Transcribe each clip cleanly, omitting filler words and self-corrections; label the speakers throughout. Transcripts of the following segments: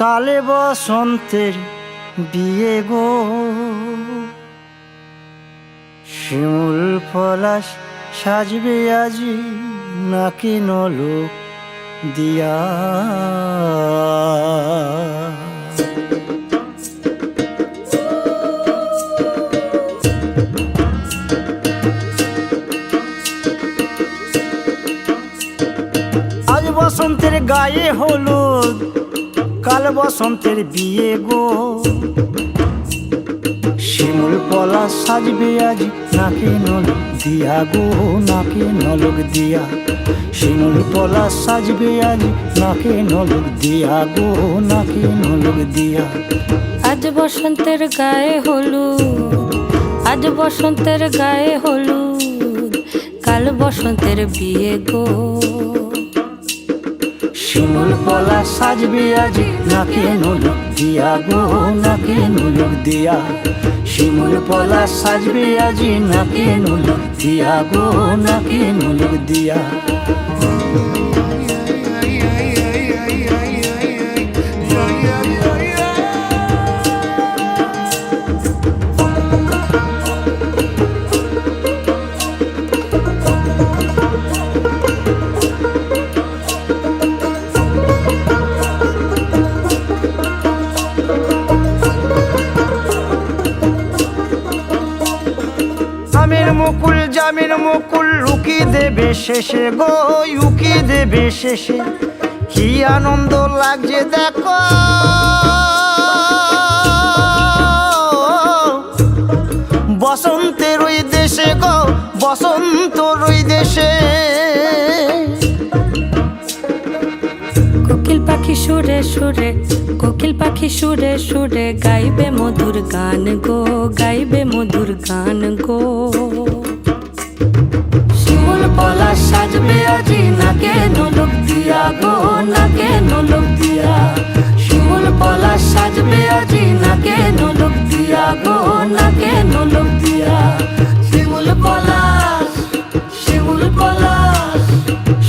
Speaker 1: কালে বসন্তের বিয়ে গো, শিমুল পলাশ সাজবে আজি নাকি নলোক দিয়া। আজ বসন্তের গায়ে হলুদ, কাল বসন্তের বিয়ে গো, শিমুল পলাশ সাজবে আজ নাকে নলক দিয়া গো, নাকে নলক দিয়া। শিমুল পলাশ সাজবে আজ নাকে নলক দিয়া গো, নাকে নলক দিয়া।
Speaker 2: আজ বসন্তের গায়ে হলুদ, আজ বসন্তের গায়ে হলুদ, কাল বসন্তের বিয়ে গো,
Speaker 1: শিমুল পলাশ সাজবে আজ নাকে নলক দিয়া গো, নাকে নলক দিয়া। শিমুল পলাশ সাজবে আজ নাকে নলক দিয়া গো, নাকে নলক দিয়া। আমের মুকুল জামের মুকুল লুকি দেবে শেষে গো, উকি দেবে শেষে। কি আনন্দ লাগছে দেখো, বসন্তের ওই দেশে গো, বসন্তর ওই দেশে।
Speaker 2: কোকিল পাখি সুরে সুরে, কোকিল পাখি সুরে সুরে গাইবে মধুর গান গো, গাইবে মধুর গান গো।
Speaker 3: শিমুল পলাশ সাজবে আজি নাকে নলক দিয়া গো, নাকে নলক দিয়া। শিমুল পলাশ সাজবে আজি নাকে নলক দিয়া গো, নাকে নলক দিয়া। শিমুল পলাশ, শিমুল পলাশ,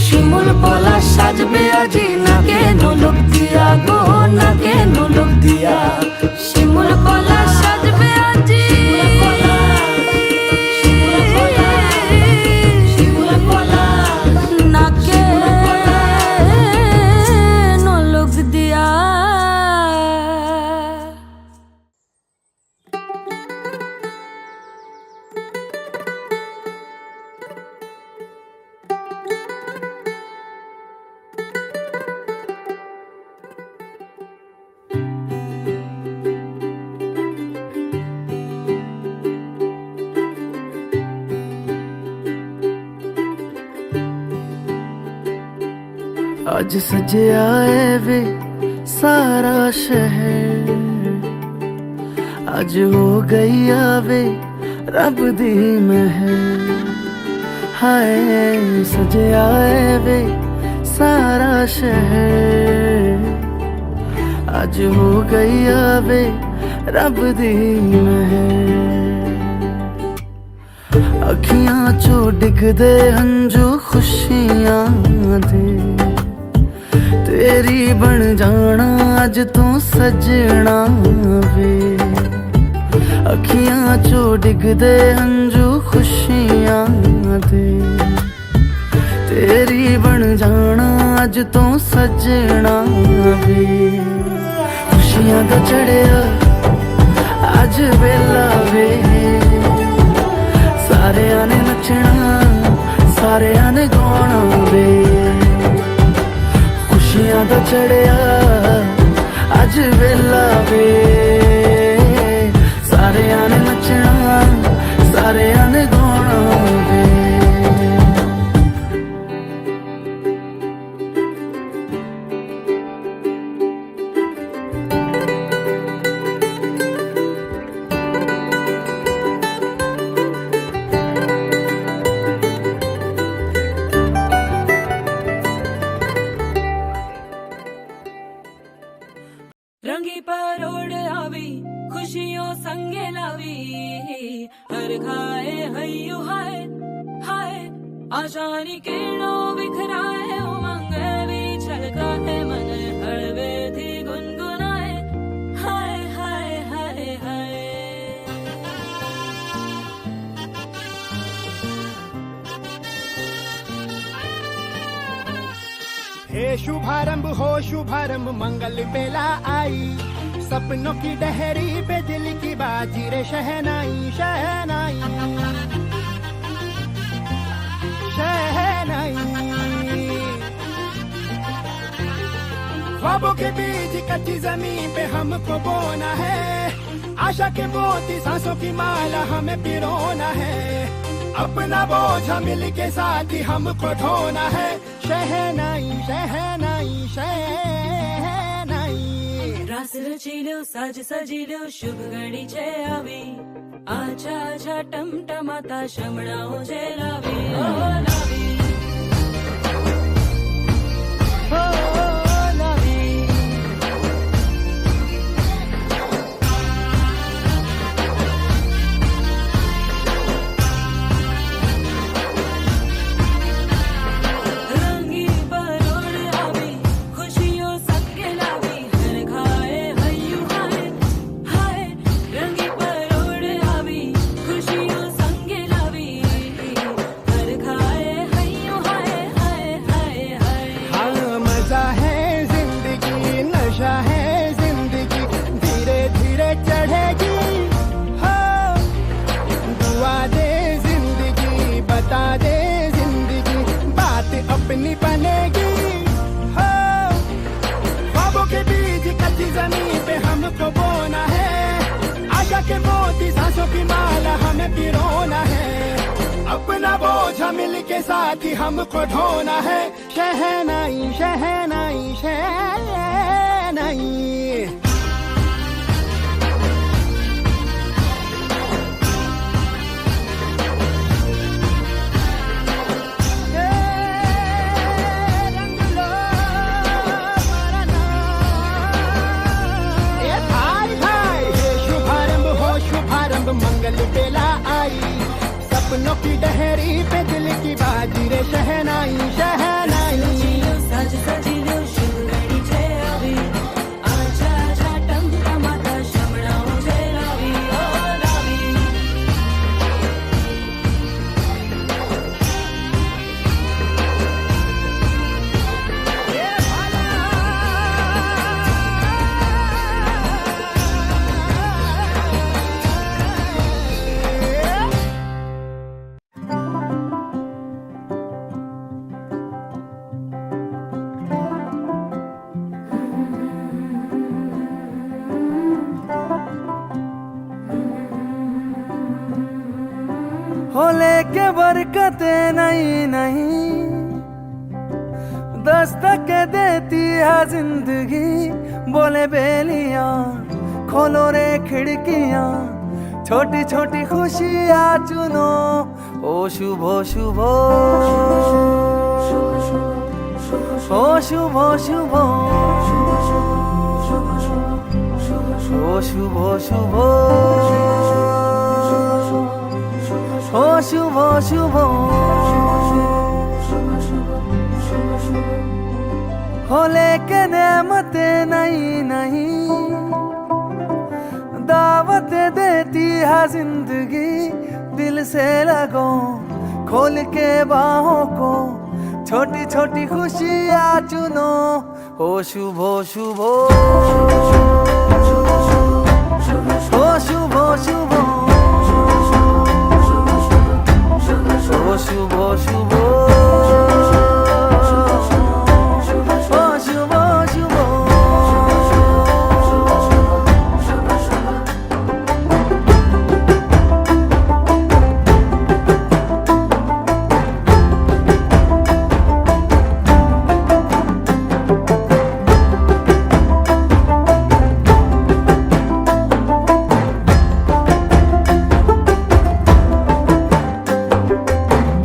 Speaker 3: শিমুল পলাশ সাজবে আজি নাকে নলক দিয়া গো, নাকে নলক দিয়া। শিমুল পলাশ সাজবে আজি,
Speaker 2: নাকে নলক দিয়া।
Speaker 4: आज सजे आए वे सारा शहर, आज हो गई आवे रब दी महर। हाय सजे आए वे सारा शहर, आज हो गई आवे रब दी महर। अखियां चो डिगदे हंजू खुशियां दे, तेरी बन जाना अज तू सजना वे। अखियां चो डिगदे हंजू खुशियां दे, तेरी बन जाना अज तू सजना वे। खुशियां दा चढ़िया अज वेला वे, सारे ने नचना सारे ने गाना वे। खुशियां दा चढ़िया अज वेला वे, सारे ने नचना सारे ने गाना वे।
Speaker 2: रंगी परोड़ आवी खुशियों संगे लावी, हर खाए हयू हाय हाय। आशानी किरणों बिखराए उमंग भी छलका है मन, हड़वे थी गुनगुना
Speaker 5: शुभारंभ मंगल बेला आई, सपनों की डहरी पे दिल की बाजी रे शहनाई शहनाई शहनाई। ख्वाबों के बीज कच्ची जमीन पे हमको बोना है, आशा के मोती सांसों की माला हमें पिरोना है, अपना बोझ मिल के साथ ही हमको ढोना है। शहनाई शहनाई शहनाई।
Speaker 2: रास रचिलो साज सजिलो शुभ घड़ी छे आवी, आछा आछा टमटमाता शमणाओ जे लावी ओ लावी ओ लावी। रंगी परोड़ आवी, खुशियों सबके लावी, हर खाए हयू हाय हाय। रंगी परोड़ आवी, खुशियों संगे लावी, हर खाए हयू हाय हाय हाय हाय।
Speaker 5: हाँ मजा है जिंदगी, नशा है जिंदगी, धीरे धीरे चढ़ेगी। हाँ दुआ दे जिंदगी, बता दे जिंदगी, बात अपनी बनेगी। हाँ ख्वाबों के बीज कच्ची जमीन पे हमको बोना है, आशा के मोती सांसों की माला हमें पिरोना है, अपना बोझ मिल के साथ ही हमको ढोना है। शहनाई शहनाई शहनाई। रंग लो मरना। भाई भाई शुभारंभ मंगल बेला आई, सपनों की डहरी पे दिल की बाजी रे शहनाई शहनाई।
Speaker 2: रचिलो साज सजिलो शुभ घड़ी छे आवी, आछा आछा टमटमाता शमणाओ जे लावी ओ लावी।
Speaker 4: हो लेके बरकते नहीं नहीं, दस्तक देती है जिंदगी। बोले बेलियां खोलो रे खिड़कियां, छोटी छोटी खुशियां चुनो। ओ शुभो शुभो ओ शुभो शुभो ओ शुभो शुभो ओ शुभो शुभो। हो लेके नेमते नहीं नहीं, दावत देती है जिंदगी। दिल से लगो खोल के बाहों को, छोटी छोटी खुशियाँ चुनो। ओ शुभो शुभो ओ शुभो शुभो ओ शुभो शुभो ओ शुभो शुभो।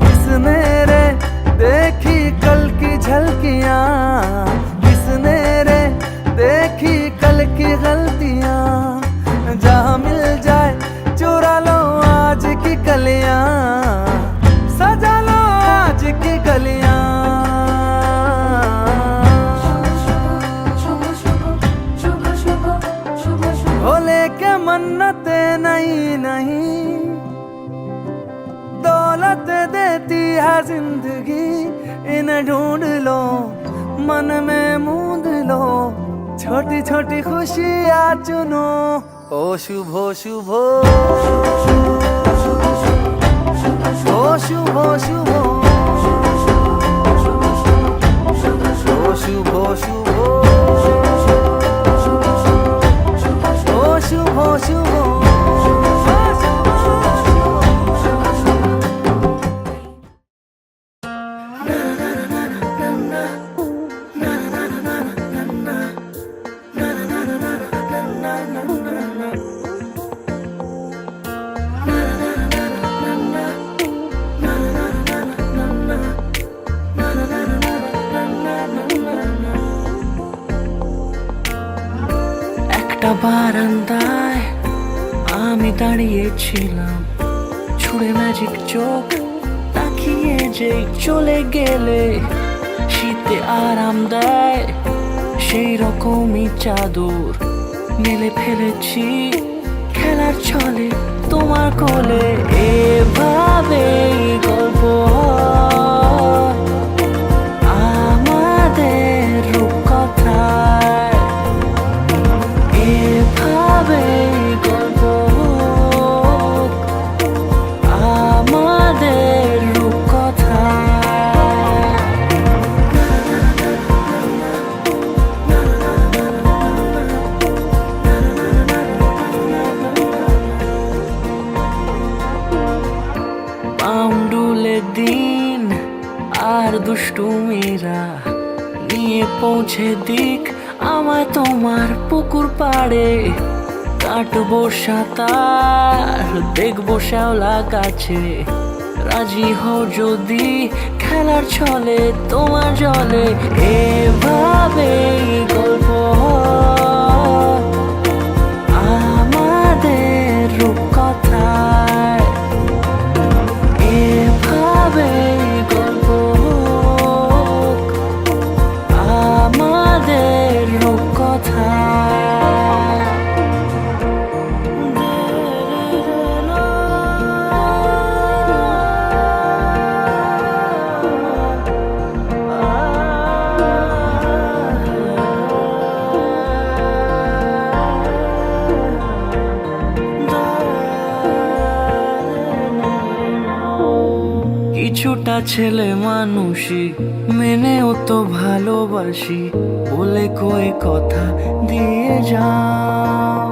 Speaker 4: किसने रे देखी कल की झलकियां, किसने रे देखी कल की गलतियां। जहाँ मिल जाए चुरा लो आज की कलियां, सजा लो आज की गलियां। हो लेके मन्नते नहीं नहीं, दौलत देती है जिंदगी। इन्हें ढूंढ लो मन में मूंद लो छोटी छोटी खुशियाँ चुनो ओ शुभ शुभ ओ शुभ शुभ ओ शुभ शुभ ओ शुभ शुभ
Speaker 6: একটা বারান্দায় আমি দাঁড়িয়েছিলাম, ছুঁড়ে ম্যাজিক চোখ তাকিয়ে যেই চলে গেলে, শীতে আরাম দেয় সেই রকমই চাদর মেলে ফেলেছি খেলার ছলে তোমার কোলে। এভাবে গল্প হয় আমাদের রূপকথায়, এভাবে গল্প হোক আমাদের রূপকথায়। পাউন্ডুলে দিন আর দুষ্টুমিরা নিয়ে পৌঁছে দিক আমায় তোমার পুকুর পাড়ে। কাটবো সাঁতার দেখবো শ্যাওলা গাছে, রাজি হও যদি খেলার ছলে তোমার জলে। এভাবে গল্প হয় আমাদের রূপকথায়, এভাবে গল্প হোক আমাদের রূপকথায়। কিছুটা ছেলে মানুষই মেনেও তো ভালোবাসি, বলে কয়ে কথা দিয়ে যাও।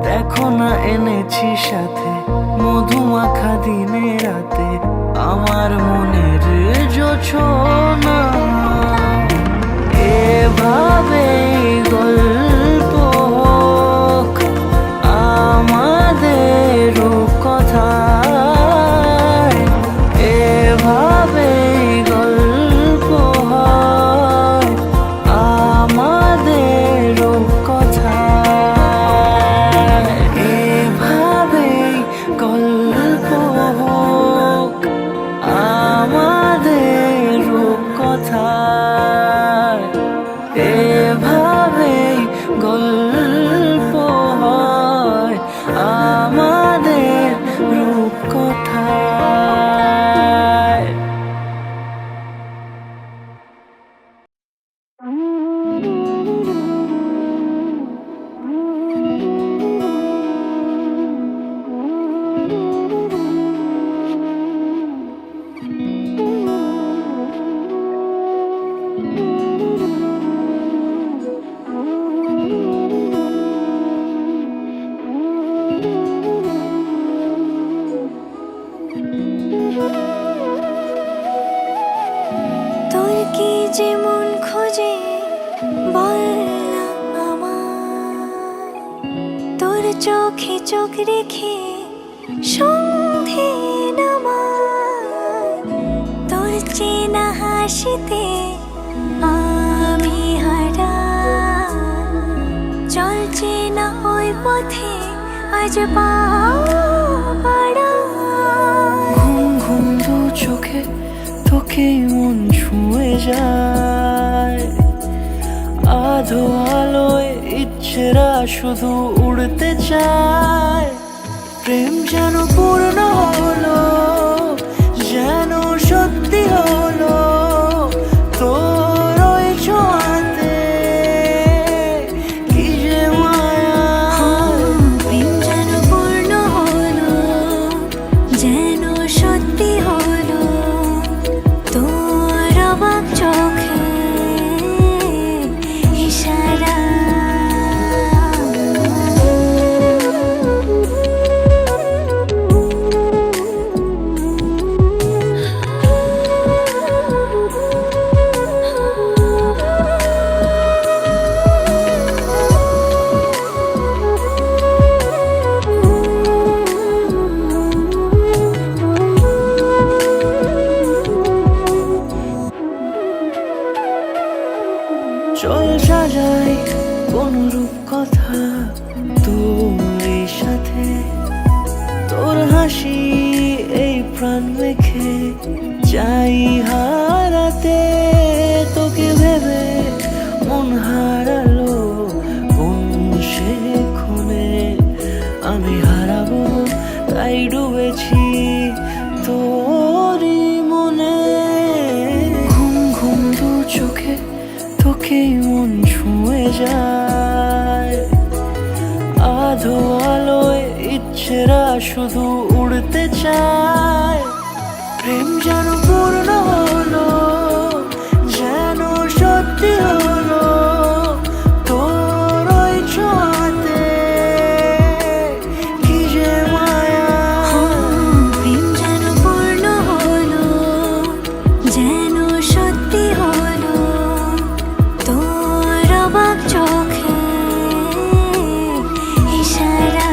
Speaker 6: দেখো না এনেছি সাথে মধুমাখা দিনে রাতে আমার মনের জোছনা। এভাবে গল্প হোক আমাদের রূপকথায়, এভাবে গল্প হয় আমাদের রূপকথায়, এভাবে গল্প হোক আমাদের রূপকথায়, এভাবে গল্প হয় আমাদের রূপকথায়।
Speaker 7: তোর কি যেমন খোঁজে বল না আমায়, তোর চোখে চোখ রেখে সন্ধে নামায়, তোর চেনা হাসিতে আমি হারাই, চলছে না ওই পথে আজ পা বাড়াই।
Speaker 6: ঘুম ঘুম দু চোখে তোকেই মন ছুঁয়ে যায়, আধো আলোয় ইচ্ছেরা শুধু উড়তে চায়। প্রেম যেন পূর্ণ হলো, যেন সত্যি হলো তোর চল সাজাই কোন রূপ কথা তোর সাথে, তোর হাসি এই প্রাণ মেখে চাই হারাতে। তোকে ভেবে মন হারালো কোন সে ক্ষণে, আমি হারাবো তাই ডুবেছি তোরই মনে। ঘুম ঘুম দু চোখে তোকেই মন ছুঁয়ে যায়, আধো আলোয় ইচ্ছেরা শুধু উড়তে চায়। প্রেম যেন পূর্ণ হলো, যেন সত্যি হলো তোর ওই ছোঁয়াতে, কি যে মায়া।
Speaker 7: প্রেম যেন পূর্ণ হলো, যেন সত্যি হলো তোর অবাক চোখে ইশারা।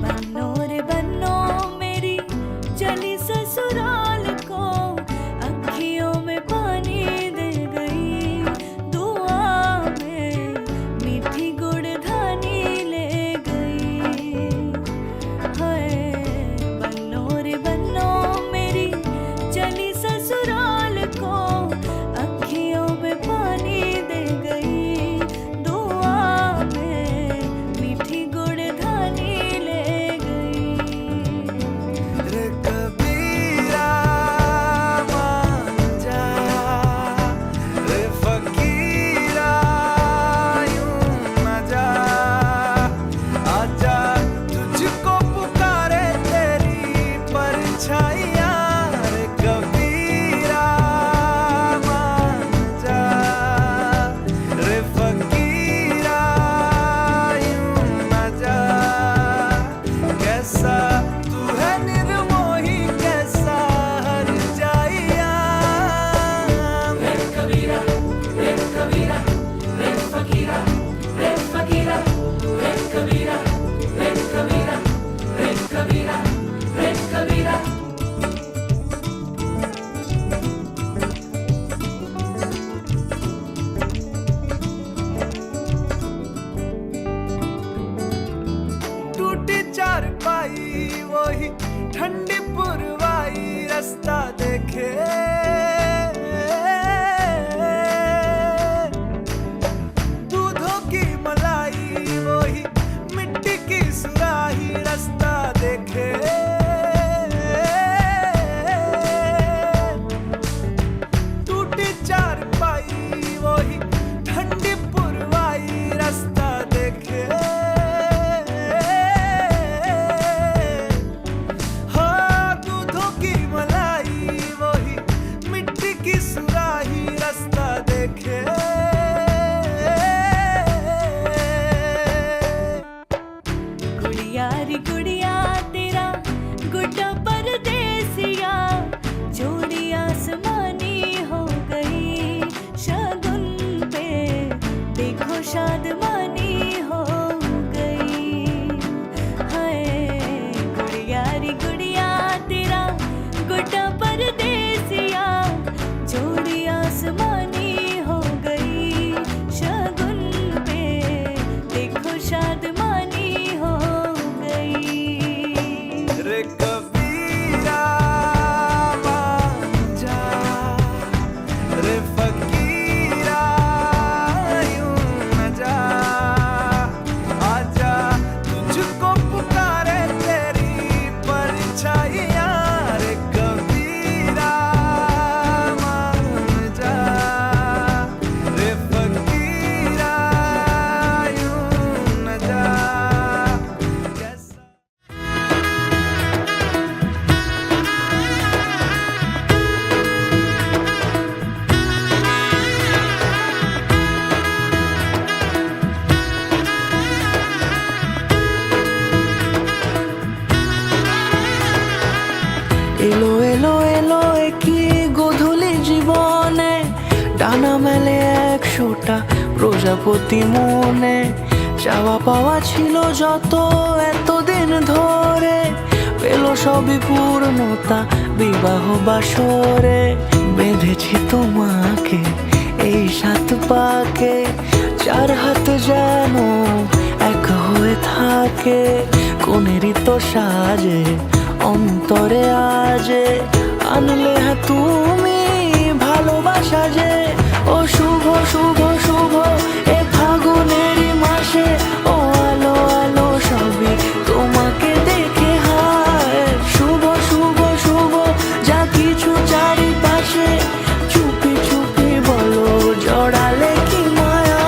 Speaker 2: बन्नो रे बन्नो मेरी चली ससुराल को, अखियों में पानी दे गई दुआ में मीठी गुड़धानी ले गई। हाय बन्नो रे बन्नो मेरी चली ससुराल को, अखियों में पानी दे गई दुआ में मीठी गुड़धानी ले गई।
Speaker 4: रे कबीरा मान जा, रे फकीरा यूं न जा, आजा तुझको पुकारे तेरी परछाइयाँ। रे कबीरा मान जा, रे फकीरा यूं न जा, कैसा तू है निर्मोही कैसा हर जाइया। रे कबीरा रे कबीरा रे फकीरा रे फकीरा रे कबीरा रे कबीरा रे कबीरा रे कबीरा। टूटी चारपाई वही ठंडी पुरवाई रास्ता देखे, दूधों की मलाई वही मिट्टी की सुराही रास्ता देखे। टूटी चारपाई वही ठंडी पुरवाई रास्ता देखे। हाँ दूधों की मलाई वही मिट्टी की सुराही रास्ता देखे।
Speaker 2: गुड़िया री गुड़िया तेरा गुड्डा परदेसिया, जोड़ी आसमानी हो गई शगुन पे देखो शादमानी हो गई। हाय गुड़िया री गुड़िया तेरा गुड्डा परदेसिया, जोड़ी आसमानी हो गई शगुन पे देखो शादमानी हो गई।
Speaker 4: रे कबीरा मान जा, रे फकीरा यूं न जा, आजा तुझको पुकारे तेरी परछाइयाँ। रे कबीरा मान जा, रे फकीरा यूं न जा, कैसा
Speaker 6: এলো এলো এলো একই গধূলি জীবনে, ডানা মেলে এক 100টা প্রজাপতি মনে, চাওয়া পাওয়া ছিল যত এতদিন ধরে, পেল সবই পূর্ণতা বিবাহ বাসরে। বেঁধেছি তোমাকে এই 7 পাকে, 4 হাত যেন এক হয়ে থাকে। কোনেরই তো সাজে অন্তরে আজে, আনলে হ্যাঁ তুমি ভালোবাসা যে। ও শুভ শুভ শুভ এ ফাগুনেরই মাসে, ও আলো আলো সবই তোমাকে দেখে হায়। শুভ শুভ শুভ যা কিছু চারিপাশে, চুপি চুপি বলো জড়ালে কি মায়া।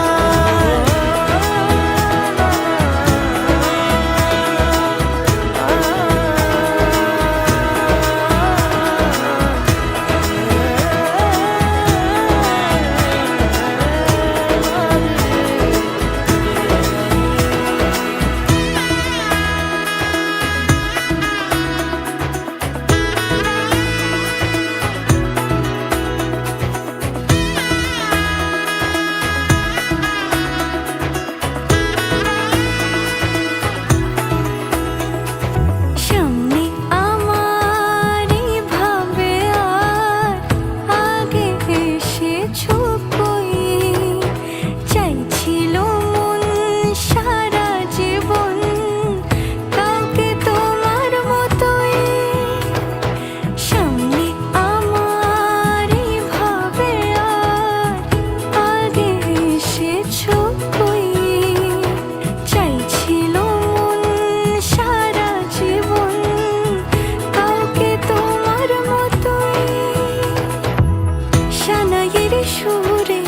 Speaker 7: সামনে আমার ভাবে আর আগে এসেছো কই, চাইছিল মন সারা জীবন কাউকে তোমার মতোই। সামনে আমার ভাবে আর আগে এসেছো কই, চাইছিল মন সারা জীবন কাউকে তোমার মতোই। সানাইয়ের সুরে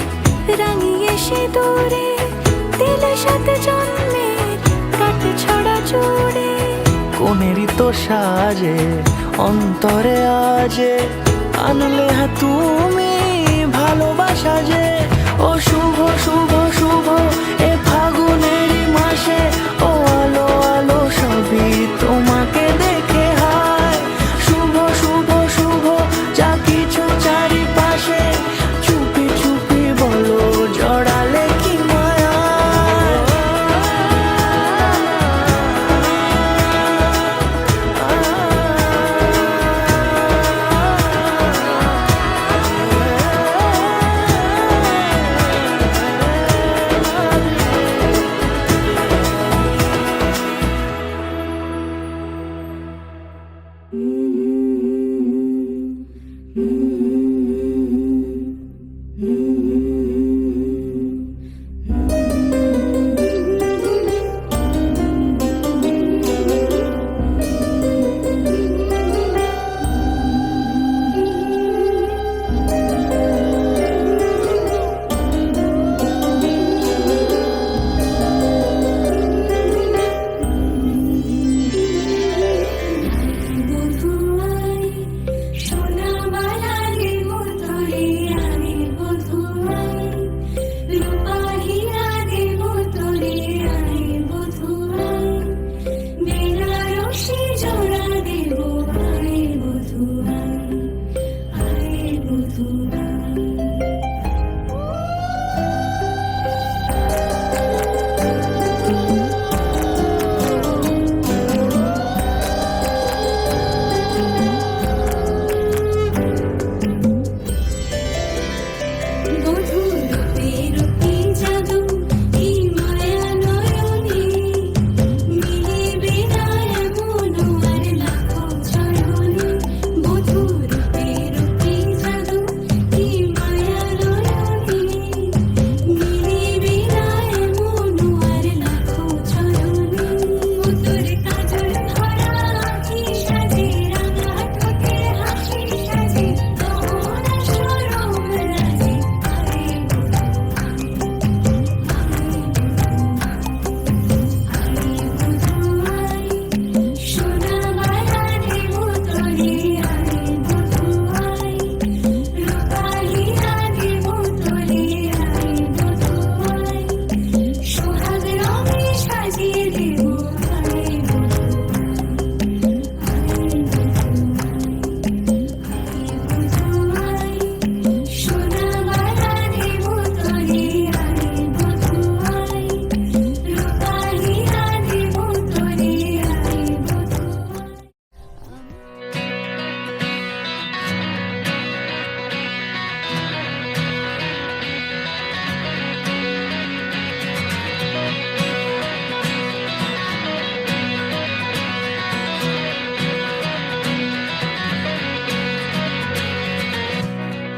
Speaker 7: রাঙিয়ে সে দূরে, দিলে 7 জন্মের কাট ছড়া জুড়ে।
Speaker 6: কোনেরই তো সাজে অন্তরে আজে, আনলে হ্যাঁ তুমি ভালোবাসা যে। ও শুভ শুভ শুভ এ ফাগুনেরই মাসে, ও আলো আলো সবই তোমাকে দেখে হায়। শুভ শুভ শুভ যা কিছু চারিপাশে, চুপি চুপি বলো জড়ালে কি মায়া।
Speaker 7: বধুয়াই সোনা বালারে মতরে আমি বধুয়াই।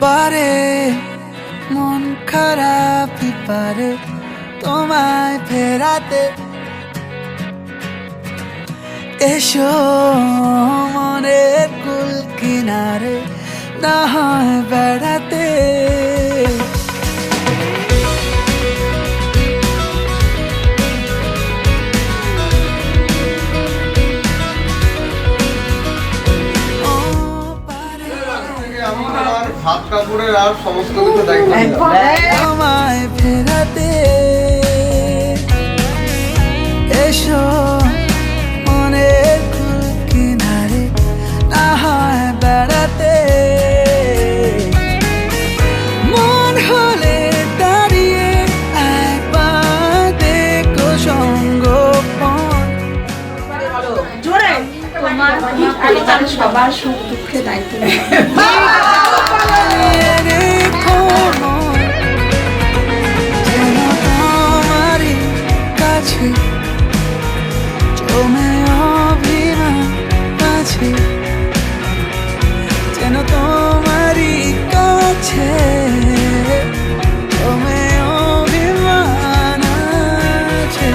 Speaker 4: পারে মন খারাপই পারে তোমায় ফেরাতে। এসো মনের কুল কিনারে না হয় বেড়াতে।
Speaker 8: হাত কাপড়ের আর সমস্ত কিছু দায়িত্ব নিলাম।
Speaker 4: তোমায় ফেরাতে এসো মনের কুল কিনারে না হয় বেড়াতে। মন হলে দাঁড়িয়ে একবার দেখো সঙ্গোপন।
Speaker 9: জোরে তোমার সবার সুখ দুঃখে দায়িত্ব
Speaker 4: রেখো মন যেন তোমারই কাছে জমে অভিমান আছে, যেন তোমারই কাছে জমে অভিমান আছে।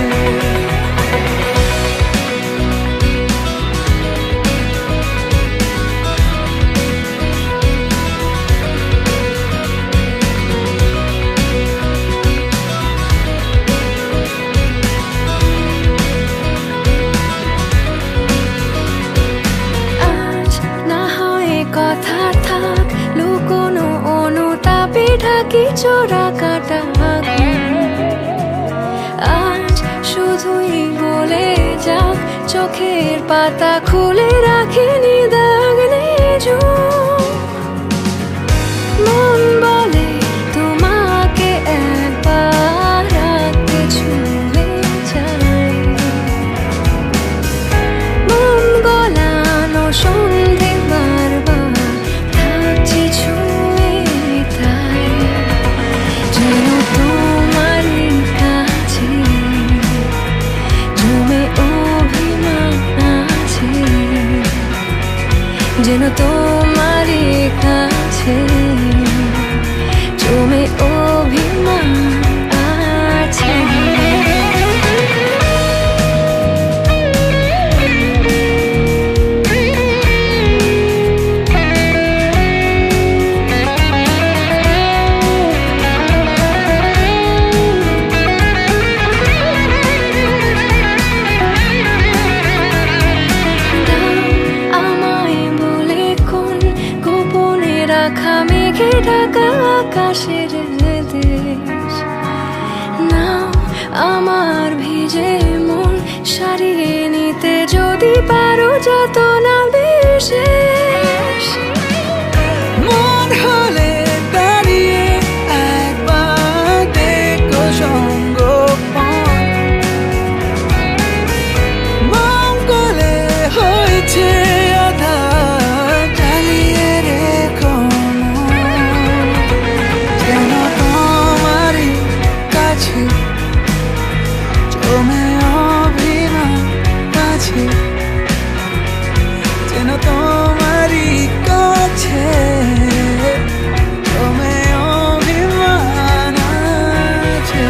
Speaker 7: আজ না হয় কথা থাক লুকোনো অনুতাপে ঢাকি চোরা কাটা আজ শুধুই বলে যাক চোখের পাতা খুলে রাখিনি দাগ নেই। মন বলে তোমাকে একবার রাতে ছুঁয়ে যায়। মন গলানো সন্ধে বারবার থাকছি ছুঁয়ে তাই যেন তোমারই কাছে জমে অভিমান আছে, যেন তোমারই কাছে জমে অভিমান আছে। আমায় বলে কোন গোপনে রাখা মেঘে ঢাকা আকাশের দেশ নাও আমার ভিজে মন সারিয়ে নিতে যদি পারো যত না বিশেষ।
Speaker 4: মন হলে দাঁড়িয়ে একবার দেখো সঙ্গোপন। মঙ্গলে হয়েছে আধার জ্বালিয়ে রেখো মন, যেন তোমারই কাছে জমে অভিমান আছে, যেন তোমারই কাছে জমে অভিমান আছে।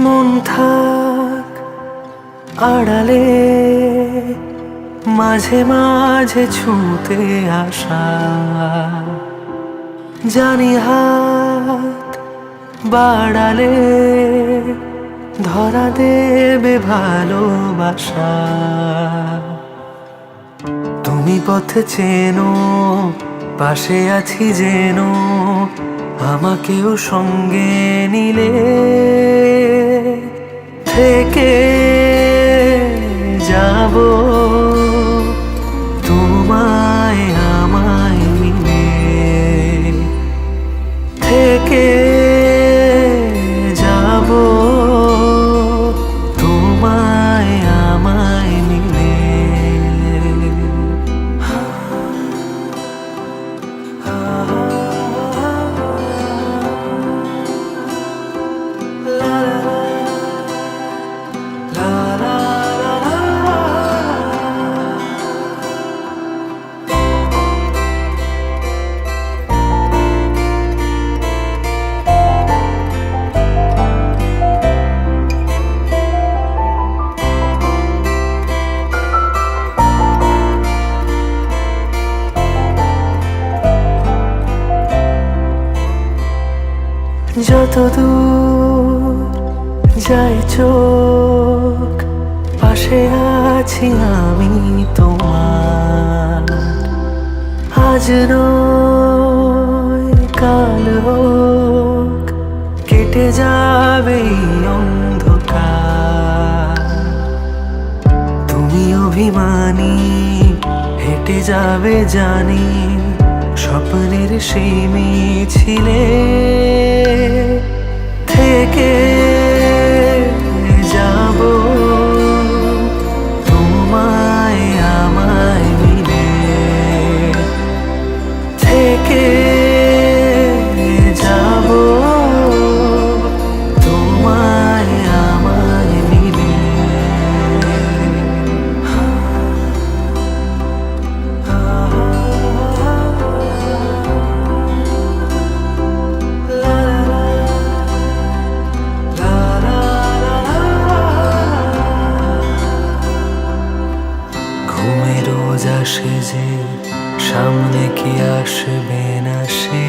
Speaker 6: মন থাক আড়ালে মাঝে মাঝে ছুঁতে আসা, জানি হাত বাড়ালে ধরা দেবে ভালোবাসা। তুমি পথ চেনো, পাশে আছি যেন, আমাকেও সঙ্গে নিলে থেকে যাব তোমায় আমায় মিলে থেকে যাব তোমায় আমায় মিলে যত দূর যায় চোখ পাশে আছি আমি তোমার আজ নয় কাল হোক কেটে যাবে এই অন্ধকার তুমি অভিমানী হেঁটে যাবে জানি স্বপ্নের সেই মিছিলে থেকে যাব তোমায় আমায় মিলে থেকে যাব তোমায় আমায় মিলে ঘুমের রোজ আসে যে সামনে কি আসবে না সে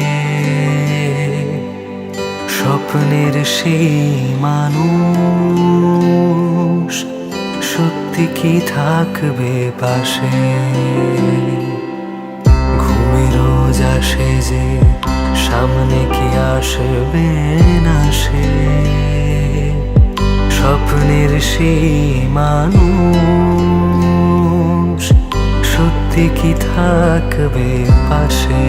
Speaker 6: স্বপ্নের সেই মানুষ সত্যি কি থাকবে পাশে ঘুমের রোজ আসে যে সামনে কি আসবে না সে স্বপ্নের সেই মানুষ সত্যি কি থাকবে পাশে